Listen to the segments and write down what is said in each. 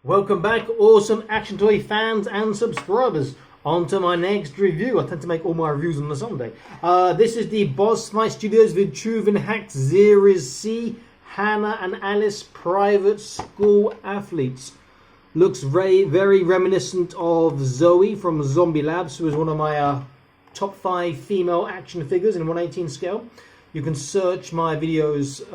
Welcome back, awesome action toy fans and subscribers. On to my next review. I tend to make all my reviews on the Sunday. This is the Fight Studio Vitruvian Hacks Series C Hannah and Alice Private School Athletes. Looks very reminiscent of Zoe from Zombie Labs, who is one of my top 5 female action figures in 1/18 scale. You can search my videos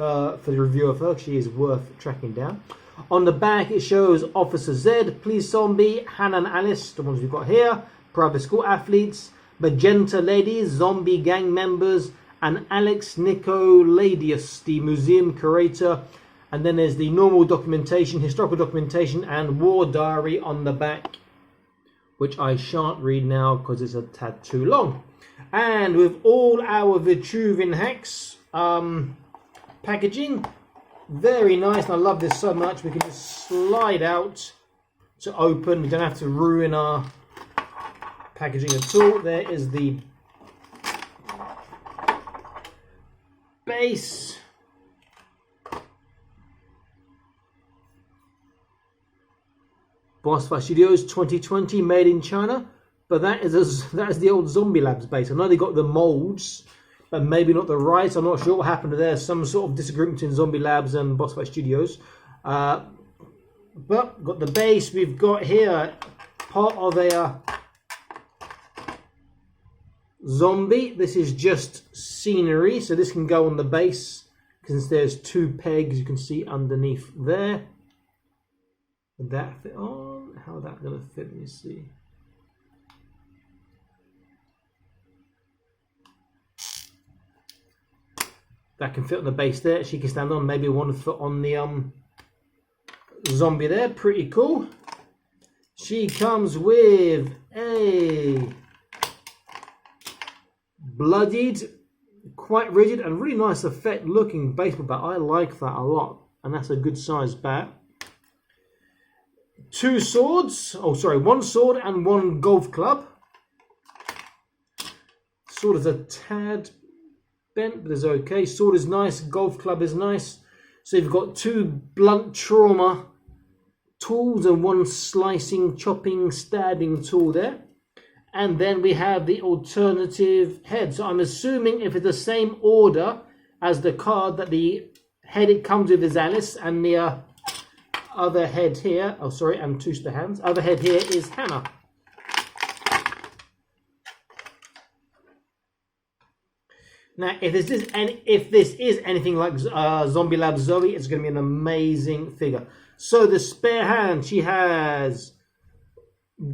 for the review of her. She is worth tracking down. On the back it shows Officer Z, Police Zombie, Hannah and Alice, the ones we've got here, Private School Athletes, Magenta Ladies, Zombie Gang Members, and Alex Nicoladius, the Museum Curator. And then there's the normal documentation, historical documentation, and War Diary on the back, which I shan't read now because it's a tad too long. And with all our Vitruvian Hacks packaging, very nice. I love this so much. We can just slide out to open. We don't have to ruin our packaging at all. There is the base. Fight Studios 2020, made in China. But that is the old Zombie Labs base. I know they got the molds, but maybe not the rights. I'm not sure what happened to there. Some sort of disagreement between Zombie Labs and Fight Studios. But got the base. We've got here part of a zombie. This is just scenery, so this can go on the base since there's 2 pegs you can see underneath there. Would that fit on? How is that going to fit? Let me see. That can fit on the base there. She can stand on, maybe 1 foot on the zombie there. Pretty cool. She comes with a bloodied, quite rigid and really nice effect looking baseball bat. I like that a lot, and that's a good size bat. 2 swords. Oh, sorry, 1 sword and 1 golf club. Sword is a tad bent, but it's okay. Sword is nice, golf club is nice. So you've got 2 blunt trauma tools and 1 slicing, chopping, stabbing tool there. And then we have the alternative head. So I'm assuming if it's the same order as the card, that the head it comes with is Alice, and the other head here, oh sorry, and 2 spare hands. Other head here is Hannah. Now, if this is anything like Zombie Lab Zoe, it's going to be an amazing figure. So the spare hand, she has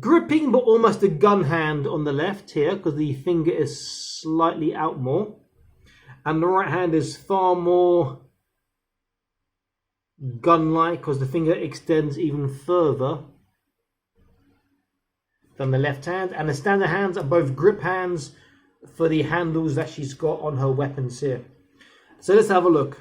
gripping, but almost a gun hand on the left here, because the finger is slightly out more. And the right hand is far more gun-like, because the finger extends even further than the left hand. And the standard hands are both grip hands for the handles that she's got on her weapons here. So let's have a look.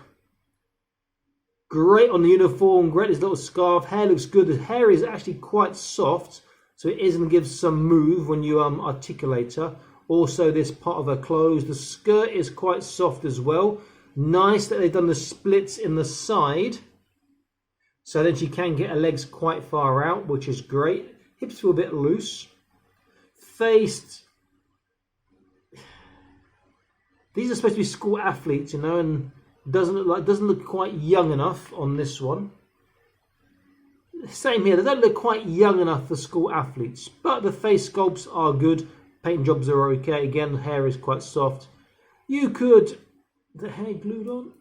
Great on the uniform, great this little scarf. Hair looks good. The hair is actually quite soft, so it is going to give some move when you articulate her. Also, this part of her clothes, the skirt is quite soft as well. Nice that they've done the splits in the side, so then she can get her legs quite far out, which is great. Hips feel a bit loose. Face. These are supposed to be school athletes, you know, and doesn't look quite young enough on this one. Same here, they don't look quite young enough for school athletes, but the face sculpts are good. Paint jobs are okay. Again, the hair is quite soft. You could, the hair glued on?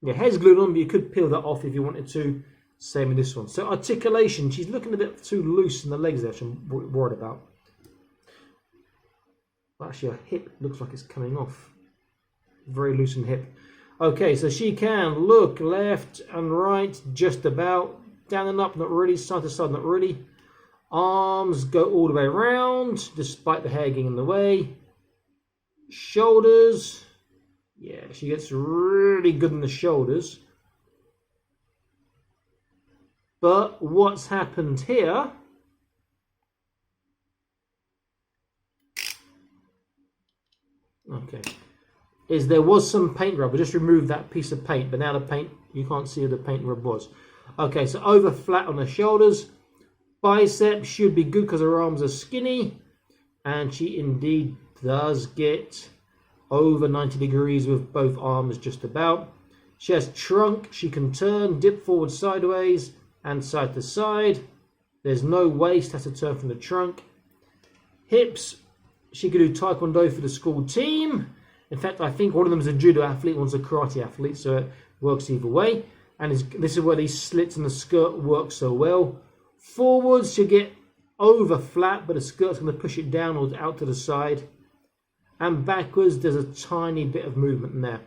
Yeah, hair's glued on, but you could peel that off if you wanted to. Same with this one. So articulation, she's looking a bit too loose in the legs there, which I'm worried about. Actually, her hip looks like it's coming off. Very loose in hip. Okay, so she can look left and right, just about. Down and up, not really. Side to side, not really. Arms go all the way around, despite the hair getting in the way. Shoulders. Yeah, she gets really good in the shoulders. But what's happened here is there was some paint rub. We just removed that piece of paint, but now the paint, you can't see where the paint rub was. Okay, so over flat on the shoulders. Biceps should be good because her arms are skinny. And she indeed does get over 90 degrees with both arms just about. She has trunk. She can turn, dip forward sideways and side to side. There's no waist, has to turn from the trunk. Hips, she could do taekwondo for the school team. In fact, I think one of them is a judo athlete, one's a karate athlete, so it works either way. And this is where these slits in the skirt work so well. Forwards, she'll get over flat, but the skirt's going to push it down or out to the side. And backwards, there's a tiny bit of movement in there.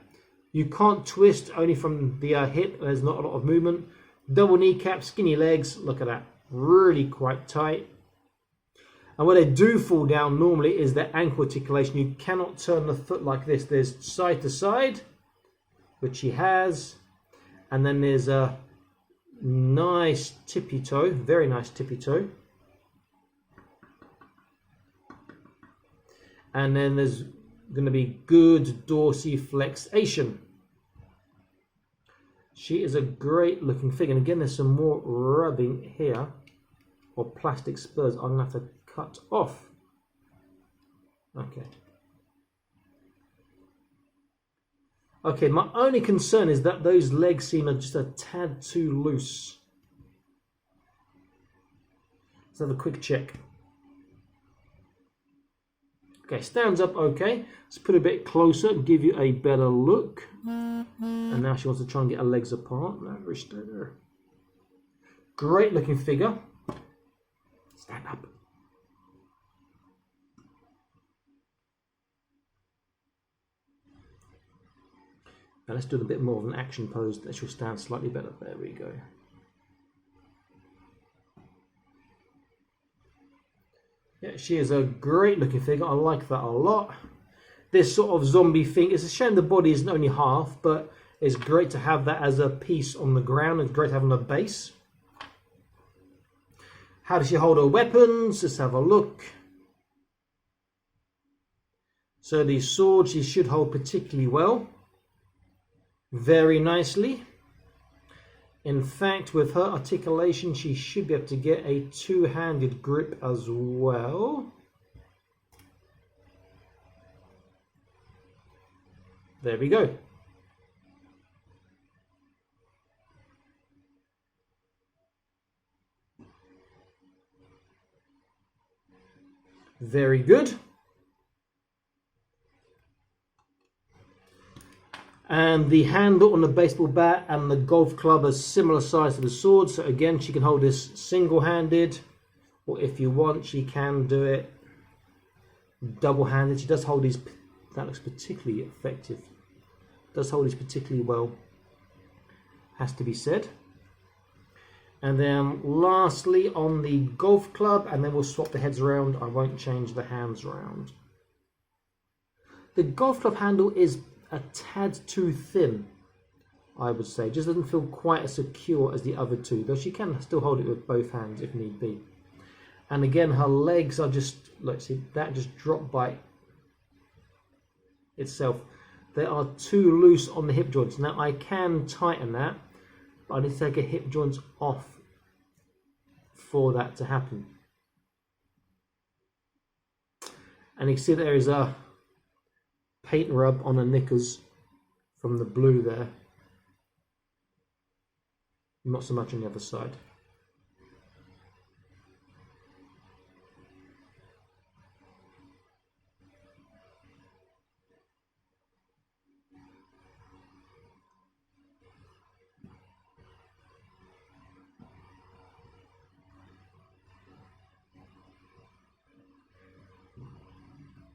You can't twist, only from the hip, there's not a lot of movement. Double kneecap, skinny legs, look at that, really quite tight. And where they do fall down normally is their ankle articulation. You cannot turn the foot like this. There's side to side, which she has. And then there's a nice tippy toe, very nice tippy toe. And then there's going to be good dorsiflexation. She is a great looking figure. And again, there's some more rubbing here, or plastic spurs I'm going to have to cut off. Okay. Okay, my only concern is that those legs seem just a tad too loose. Let's have a quick check. Okay, stands up okay. Let's put a bit closer and give you a better look. And now she wants to try and get her legs apart. No, stay there. Great looking figure. Stand up. Now let's do a bit more of an action pose that she'll stand slightly better. There we go. Yeah, she is a great looking figure. I like that a lot. This sort of zombie thing, it's a shame the body isn't only half, but it's great to have that as a piece on the ground. It's great to have on the base. How does she hold her weapons? Let's have a look. So the sword she should hold particularly well. Very nicely. In fact, with her articulation, she should be able to get a two-handed grip as well. There we go. Very good. And the handle on the baseball bat and the golf club are similar size to the sword. So again, she can hold this single-handed, or if you want, she can do it double-handed. She does hold these, that looks particularly effective. Does hold these particularly well, has to be said. And then lastly on the golf club, and then we'll swap the heads around. I won't change the hands around. The golf club handle is a tad too thin, I would say. Just doesn't feel quite as secure as the other two, though she can still hold it with both hands if need be. And again, her legs are just, let's see, that just dropped by itself. They are too loose on the hip joints. Now I can tighten that, but I need to take a hip joint off for that to happen. And you can see there is a paint rub on her knickers from the blue there. Not so much on the other side.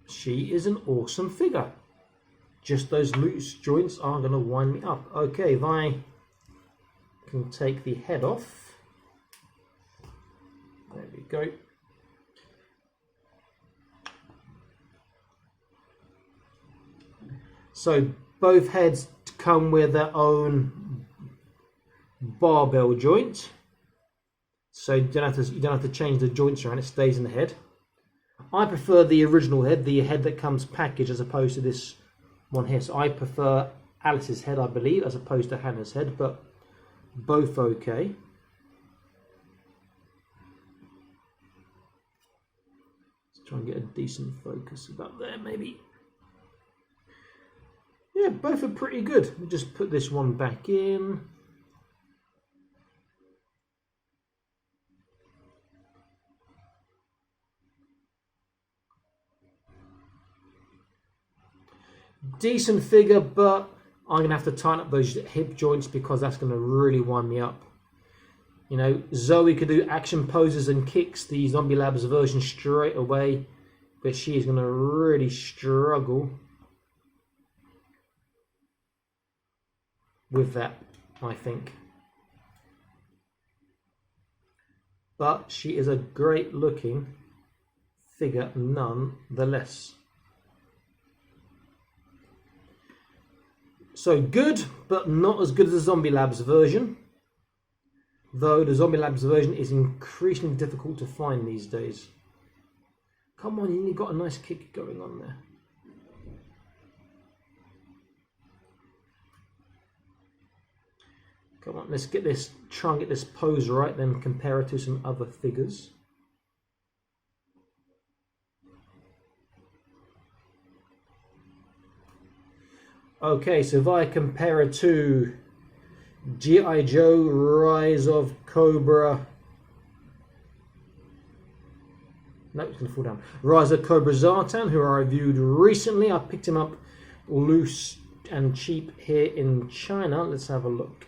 She is an awesome figure. Just those loose joints are going to wind me up. Okay, if I can take the head off. There we go. So both heads come with their own barbell joint. So you don't have to change the joints around, it stays in the head. I prefer the original head, the head that comes packaged, as opposed to this one here. So I prefer Alice's head, I believe, as opposed to Hannah's head, but both okay. Let's try and get a decent focus about there, maybe. Yeah, both are pretty good. We'll just put this one back in. Decent figure, but I'm going to have to tighten up those hip joints because that's going to really wind me up. You know, Zoe could do action poses and kicks, the Zombie Labs version, straight away, but she is going to really struggle with that, I think. But she is a great looking figure nonetheless. So good, but not as good as the Zombie Labs version. Though the Zombie Labs version is increasingly difficult to find these days. Come on, you've got a nice kick going on there. Come on, let's get this, try and get this pose right, then compare it to some other figures. Okay, so if I compare it to G.I. Joe Rise of Cobra, no, it's going to fall down. Rise of Cobra Zartan, who I reviewed recently. I picked him up loose and cheap here in China. Let's have a look.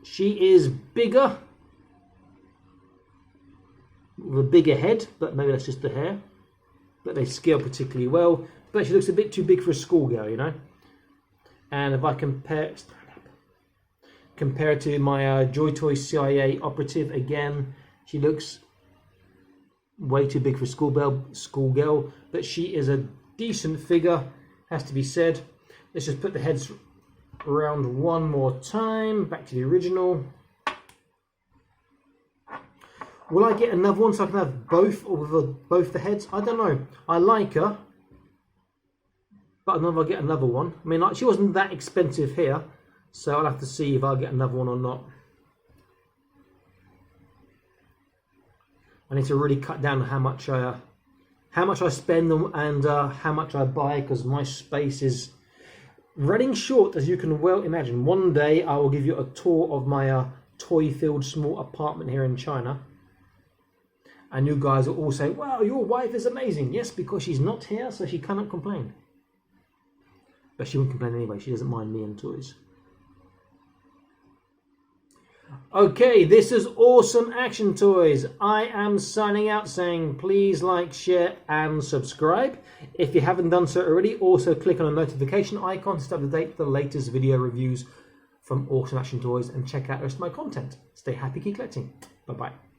She is bigger, with a bigger head, but maybe that's just the hair. But they scale particularly well. But she looks a bit too big for a schoolgirl, you know. And if I compare it to my Joy Toy CIA operative, again, she looks way too big for a schoolgirl. But she is a decent figure, has to be said. Let's just put the heads around one more time, back to the original. Will I get another one so I can have both, or with both the heads? I don't know. I like her, but I don't know if I'll get another one. I mean, like, she wasn't that expensive here, so I'll have to see if I'll get another one or not. I need to really cut down on how much I spend and how much I buy, because my space is running short, as you can well imagine. One day I will give you a tour of my toy-filled small apartment here in China. And you guys will all say, wow, your wife is amazing. Yes, because she's not here, so she cannot complain. But she won't complain anyway. She doesn't mind me and toys. Okay, this is Awesome Action Toys. I am signing out saying please like, share and subscribe. If you haven't done so already, also click on the notification icon to stay up to date with the latest video reviews from Awesome Action Toys and check out the rest of my content. Stay happy, keep collecting. Bye-bye.